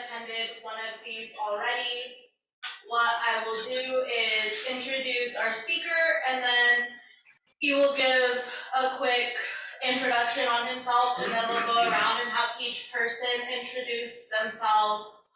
attended one of these already. What I will do is introduce our speaker, and then he will give a quick introduction on himself, and then we'll go around and have each person introduce themselves.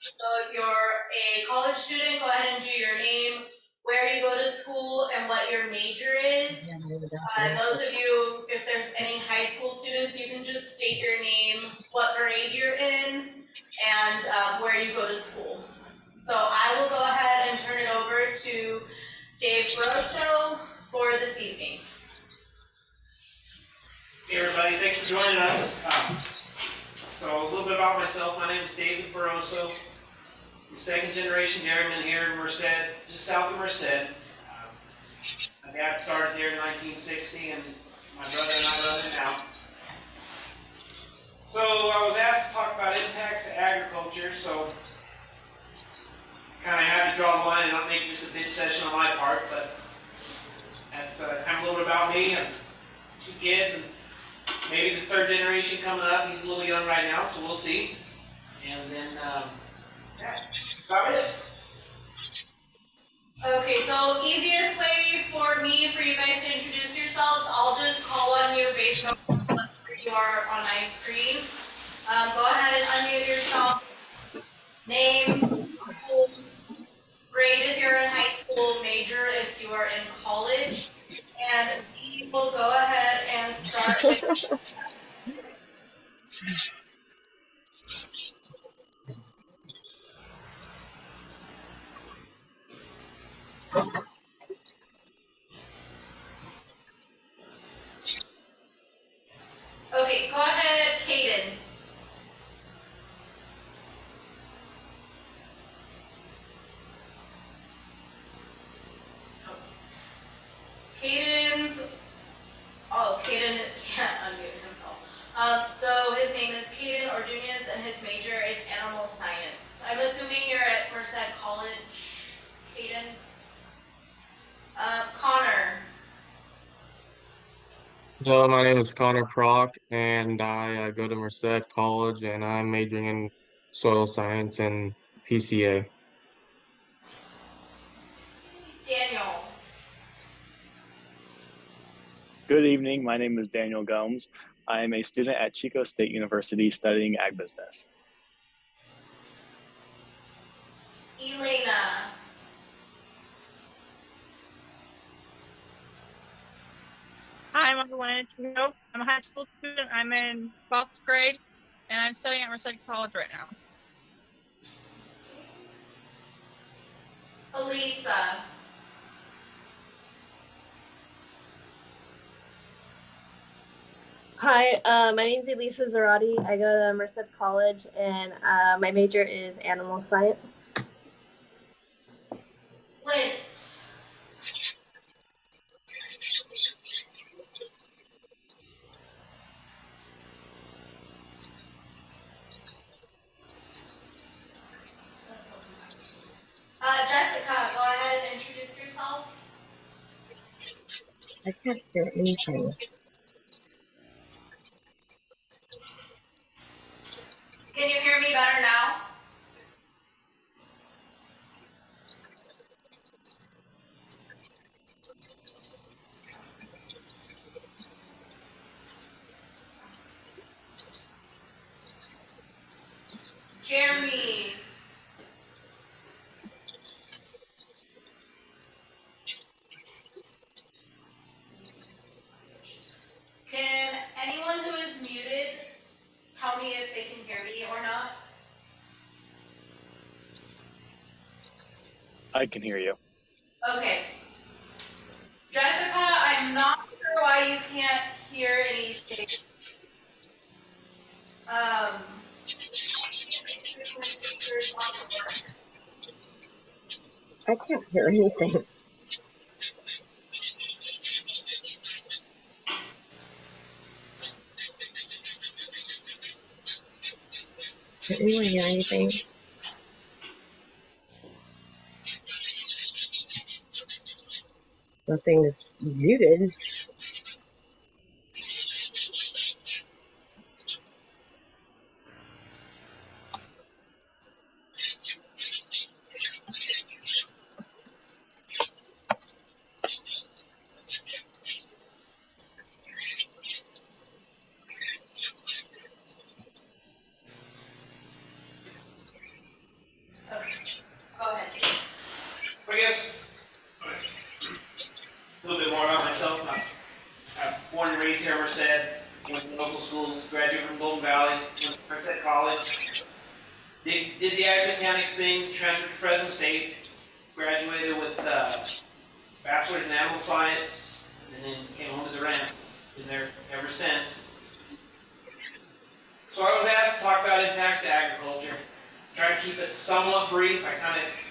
So if you're a college student, go ahead and do your name, where you go to school, and what your major is. Those of you, if there's any high school students, you can just state your name, what grade you're in, and where you go to school. So I will go ahead and turn it over to Dave Barroso for this evening. Hey everybody, thanks for joining us. So a little bit about myself. My name is David Barroso. I'm a second generation dairyman here in Merced, just south of Merced. My dad started here in 1960, and my brother and I run it now. So I was asked to talk about impacts to agriculture, so kind of had to draw the line and not make just a bitch session on my part, but that's kind of a little bit about me. I have 2 kids, and maybe the 3rd generation coming up. He's a little young right now, so we'll see. And then, that's about it. Okay, so easiest way for you guys to introduce yourselves, I'll just call on you based on what you are on my screen. Go ahead and unmute yourself. Name, grade if you're in high school, major if you are in college, and we will go ahead and start with okay, go ahead, Kaden. Kaden can't unmute himself. So his name is Kaden Ordunez, and his major is animal science. I'm assuming you're at Merced College, Kaden. Connor. Hello, my name is Connor Prock, and I go to Merced College, and I'm majoring in soil science and PCA. Daniel. Good evening. My name is Daniel Gomes. I am a student at Chico State University studying ag business. Elena. Hi, I'm everyone. I'm a high school student. I'm in 12th grade, and I'm studying at Merced College right now. Elisa. Hi, my name is Elisa Zarati. I go to Merced College, and my major is animal science. Clint. Jessica, go ahead and introduce yourself. I can't hear anything. Can you hear me better now? Jeremy. Can anyone who is muted tell me if they can hear me or not? I can hear you. Okay. Jessica, I'm not sure why you can't hear anything. I can't hear anything. Can anyone hear anything? Nothing is muted. Merced College. Did the ag mechanics things, transferred to Fresno State, graduated with bachelor's in animal science, and then came home to the ranch. Been there ever since. So I was asked to talk about impacts to agriculture. Try to keep it somewhat brief. I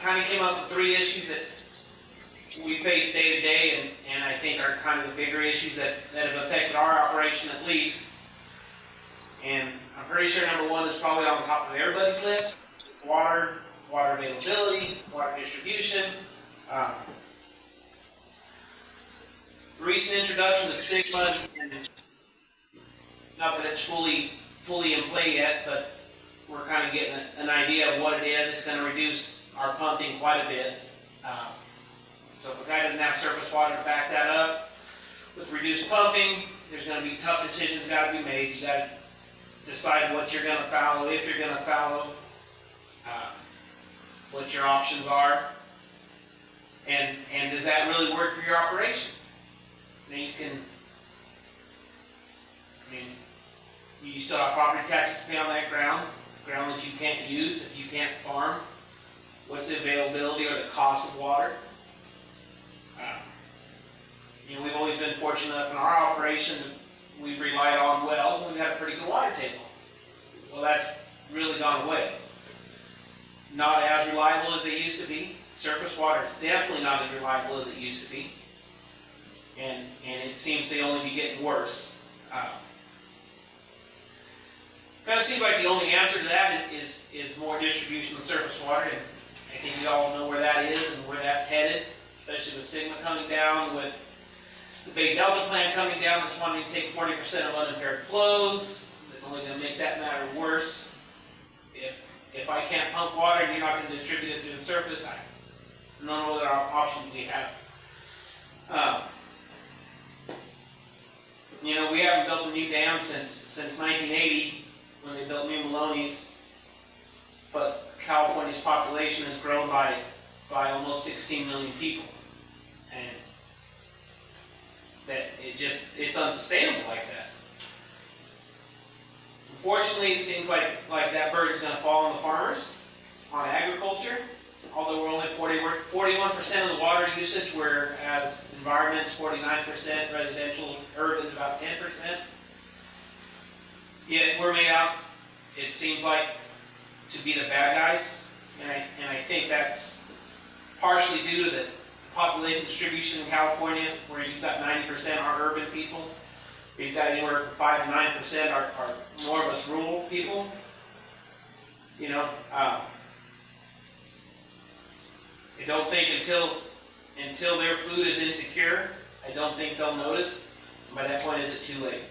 kind of came up with 3 issues that we face day to day, and I think are kind of the bigger issues that have affected our operation at least. And I'm pretty sure number 1 is probably on the top of everybody's list: water availability, water distribution. Recent introduction of Sigma, and not that it's fully in play yet, but we're kind of getting an idea of what it is. It's going to reduce our pumping quite a bit. So if a guy doesn't have surface water to back that up, with reduced pumping, there's going to be tough decisions got to be made. You got to decide what you're going to fallow, if you're going to fallow, what your options are, and does that really work for your operation? Now you still have property taxes to pay on that ground that you can't use if you can't farm. What's the availability or the cost of water? We've always been fortunate enough in our operation that we've relied on wells, and we've had a pretty good water table. Well, that's really gone away. Not as reliable as they used to be. Surface water is definitely not as reliable as it used to be. And it seems to only be getting worse. Kind of seems like the only answer to that is more distribution of surface water, and I think we all know where that is and where that's headed, especially with Sigma coming down, with the Big Delta plant coming down that's wanting to take 40% of unimpaired flows. That's only going to make that matter worse. If I can't pump water and you're not going to distribute it through the surface, I don't know what other options we have. We haven't built a new dam since 1980, when they built New Maloney's, but California's population has grown by almost 16 million people, and that it's unsustainable like that. Unfortunately, it seems like that burden's going to fall on the farmers, on agriculture. Although we're only 41% of the water usage, whereas environment's 49%, residential, urban's about 10%. Yet we're made out, it seems like, to be the bad guys, and I think that's partially due to the population distribution in California, where you've got 90% are urban people. We've got anywhere from 5 to 9% are more of us rural people. I don't think until their food is insecure, I don't think they'll notice. And by that point, is it too late?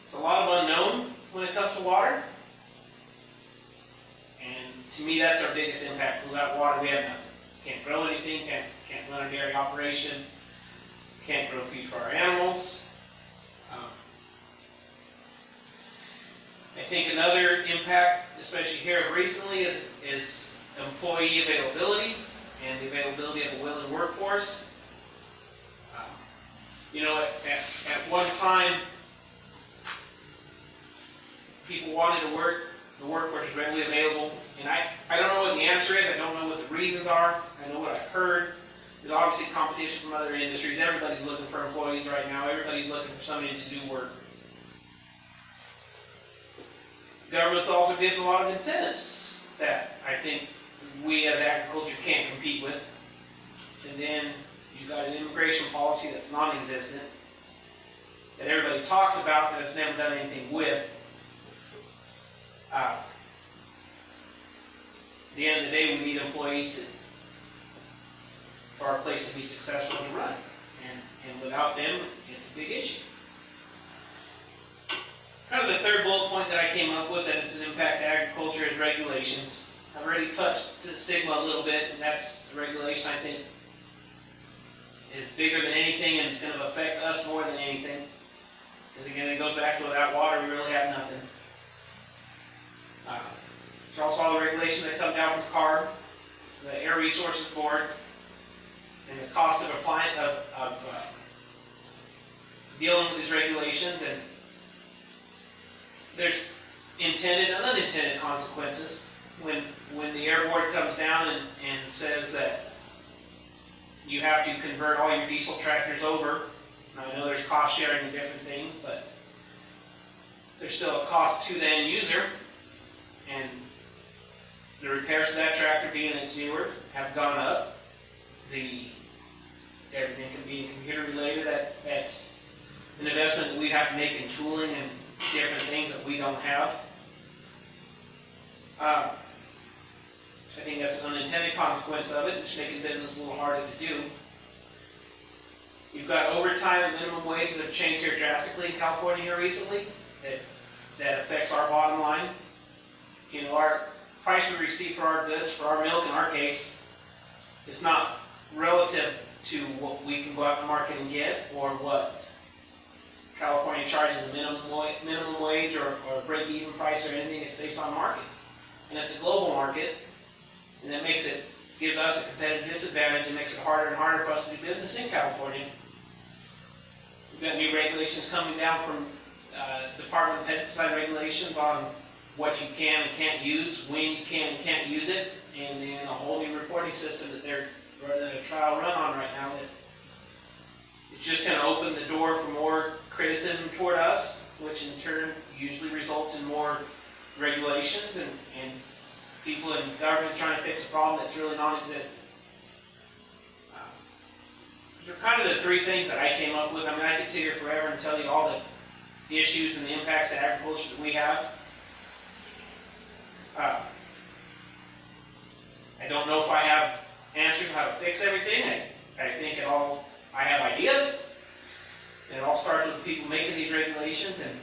It's a lot of unknown when it comes to water. And to me, that's our biggest impact. Without water, we have nothing. Can't grow anything, can't run a dairy operation, can't grow feed for our animals. I think another impact, especially here recently, is employee availability and the availability of a willing workforce. At one time, people wanted to work, the workforce is readily available, and I don't know what the answer is, I don't know what the reasons are, I know what I've heard. There's obviously competition from other industries, everybody's looking for employees right now, everybody's looking for somebody to do work. Government's also given a lot of incentives that I think we as agriculture can't compete with. And then you've got an immigration policy that's non-existent, that everybody talks about, that it's never done anything with. At the end of the day, we need employees for our place to be successful and run. And without them, it's a big issue. Kind of the third bullet point that I came up with that is an impact to agriculture is regulations. I've already touched Sigma a little bit, and that's the regulation I think is bigger than anything, and it's going to affect us more than anything. Because again, it goes back to without water, we really have nothing. There's also all the regulations that come down from CARB, the Air Resources Board, and the cost of applying dealing with these regulations. And there's intended and unintended consequences. When the air board comes down and says that you have to convert all your diesel tractors over, and I know there's cost sharing and different things, but there's still a cost to the end user, and the repairs to that tractor, being it's newer, have gone up. Everything can be computer related. That's an investment that we'd have to make in tooling and different things that we don't have. I think that's an unintended consequence of it, it's making business a little harder to do. You've got overtime and minimum wage that have changed here drastically in California here recently. That affects our bottom line. You know, our price we receive for our goods, for our milk in our case, is not relative to what we can go out in the market and get, or what California charges a minimum wage or a break-even price or anything. It's based on markets, and it's a global market, and that gives us a competitive disadvantage and makes it harder and harder for us to do business in California. We've got new regulations coming down from Department of Pesticide regulations on what you can and can't use, when you can and can't use it, and then a whole new reporting system that they're running a trial run on right now that it's just going to open the door for more criticism toward us, which in turn usually results in more regulations and people in government trying to fix a problem that's really non-existent. Those are kind of the three things that I came up with. I mean, I could sit here forever and tell you all the issues and the impacts to agriculture that we have. I don't know if I have answers how to fix everything. I think I have ideas, and it all starts with the people making these regulations and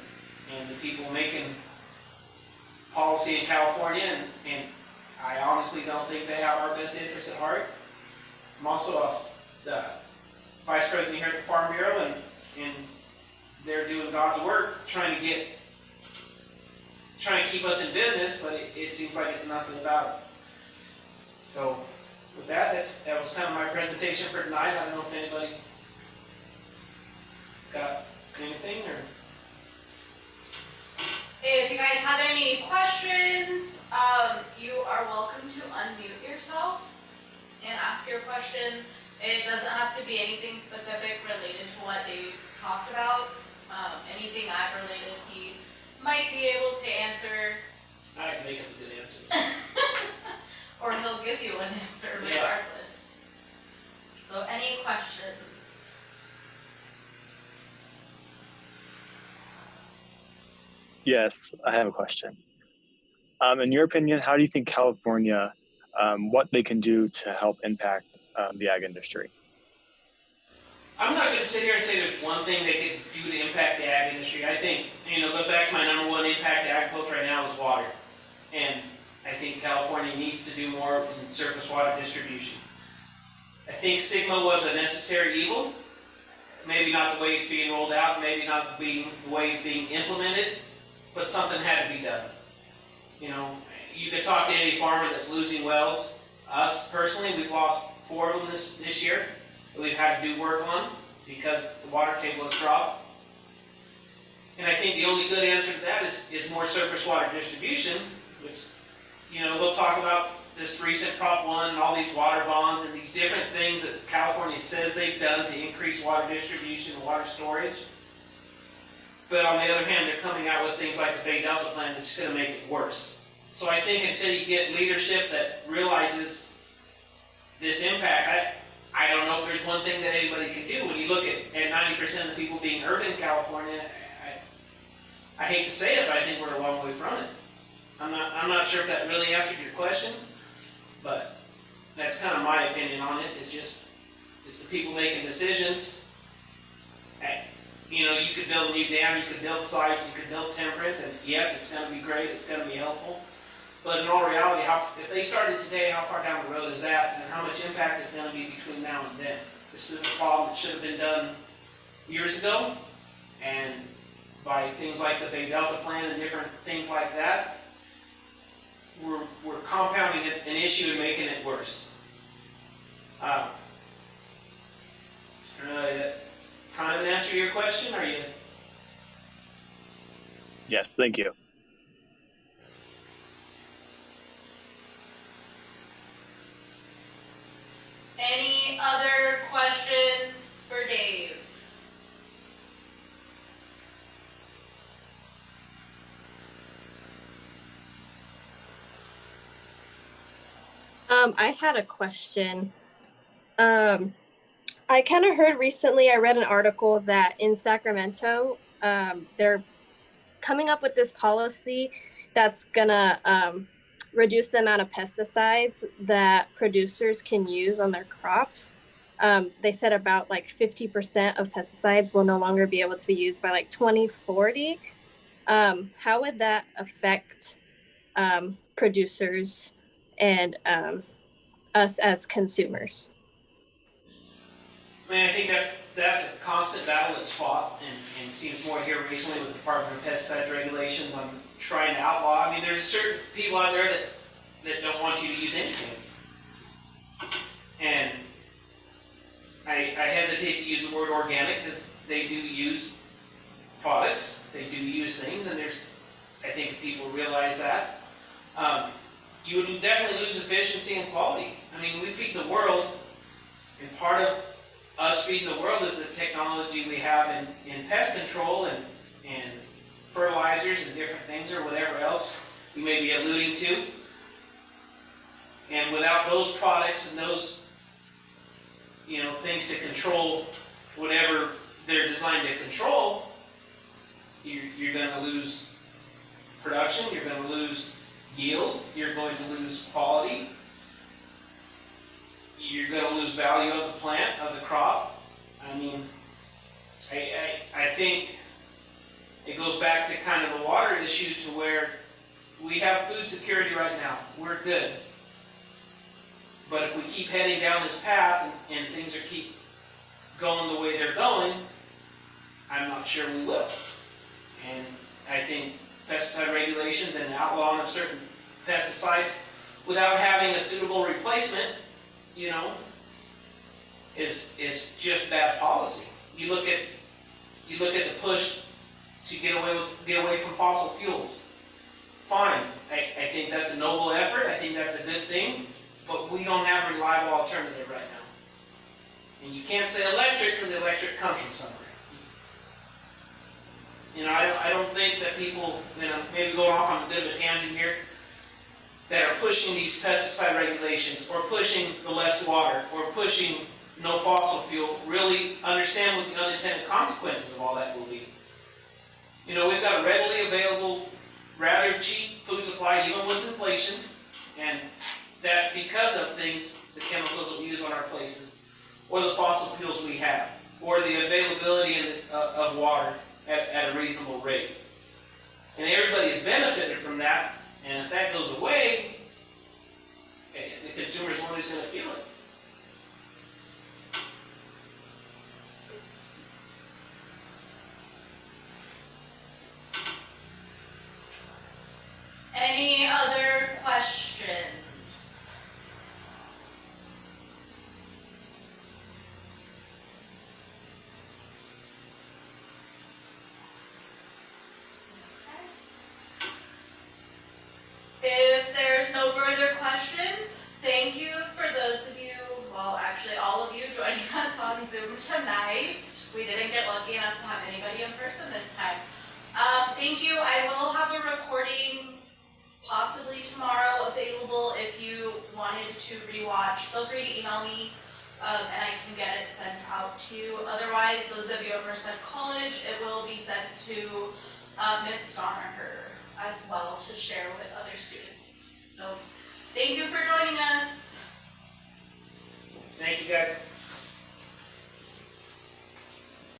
the people making policy in California, and I honestly don't think they have our best interests at heart. I'm also the vice president here at the Farm Bureau, and they're doing God's work, trying to keep us in business, but it seems like it's nothing about it. So with that was kind of my presentation for tonight. I don't know if anybody's got anything or. If you guys have any questions, you are welcome to unmute yourself and ask your question. It doesn't have to be anything specific related to what Dave talked about. Anything ag related, he might be able to answer. I can make up a good answer. Or he'll give you an answer regardless. Yeah. So any questions? Yes, I have a question. In your opinion, how do you think California, what they can do to help impact the ag industry? I'm not going to sit here and say there's one thing they could do to impact the ag industry. I think, it goes back to my number one impact to agriculture right now is water. And I think California needs to do more in surface water distribution. I think SGMA was a necessary evil. Maybe not the way it's being rolled out, maybe not the way it's being implemented, but something had to be done. You could talk to any farmer that's losing wells. Us personally, we've lost 4 of them this year that we've had to do work on because the water table has dropped. And I think the only good answer to that is more surface water distribution, which, they'll talk about this recent Prop 1 and all these water bonds and these different things that California says they've done to increase water distribution and water storage. But on the other hand, they're coming out with things like the Bay Delta Plan that's going to make it worse. So I think until you get leadership that realizes this impact, I don't know if there's one thing that anybody can do. When you look at 90% of the people being urban in California, I hate to say it, but I think we're a long way from it. I'm not sure if that really answered your question, but that's kind of my opinion on it. It's the people making decisions. You could build a new dam, you could build sites, you could build temperance, and yes, it's going to be great, it's going to be helpful. But in all reality, if they started today, how far down the road is that, and how much impact is going to be between now and then? This is a problem that should have been done years ago, and by things like the Bay Delta Plan and different things like that, we're compounding an issue and making it worse. I don't know, that kind of an answer to your question, are you? Yes, thank you. I had a question. I kind of heard recently, I read an article that in Sacramento, they're coming up with this policy that's gonna reduce the amount of pesticides that producers can use on their crops. They said about like 50% of pesticides will no longer be able to be used by like 2040. How would that affect producers and us as consumers? I mean, I think that's a constant battle that's fought and seems more here recently with the Department of Pesticide Regulations on trying to outlaw. I mean, there's certain people out there that don't want you to use anything. And I hesitate to use the word organic because they do use products, they do use things, and I think people realize that. You would definitely lose efficiency and quality. I mean, we feed the world, and part of us feeding the world is the technology we have in pest control and fertilizers and different things or whatever else you may be alluding to. And without those products and those things to control whatever they're designed to control, you're going to lose production, you're going to lose yield, you're going to lose quality, you're going to lose value of the plant, of the crop. I mean, I think it goes back to kind of the water issue to where we have food security right now. We're good. But if we keep heading down this path and things keep going the way they're going, I'm not sure we will. And I think pesticide regulations and outlawing of certain pesticides without having a suitable replacement, is just bad policy. You look at the push to get away from fossil fuels. Fine, I think that's a noble effort. I think that's a good thing, but we don't have a reliable alternative right now. And you can't say electric because electric comes from somewhere. I don't think that people, maybe going off on a bit of a tangent here, that are pushing these pesticide regulations or pushing the less water or pushing no fossil fuel really understand what the unintended consequences of all that will be. We've got a readily available, rather cheap food supply even with inflation, and that's because of things, the chemicals that we use on our places, or the fossil fuels we have, or the availability of water at a reasonable rate. And everybody has benefited from that, and if that goes away, the consumer's one who's going to feel it. Any other questions? If there's no further questions, thank you for those of you, well, actually all of you joining us on Zoom tonight. We didn't get lucky enough to have anybody in person this time. Thank you. I will have a recording possibly tomorrow available if you wanted to rewatch. Feel free to email me and I can get it sent out to you. Otherwise, those of you at Merced College, it will be sent to Ms. Donaher as well to share with other students. So thank you for joining us. Thank you guys.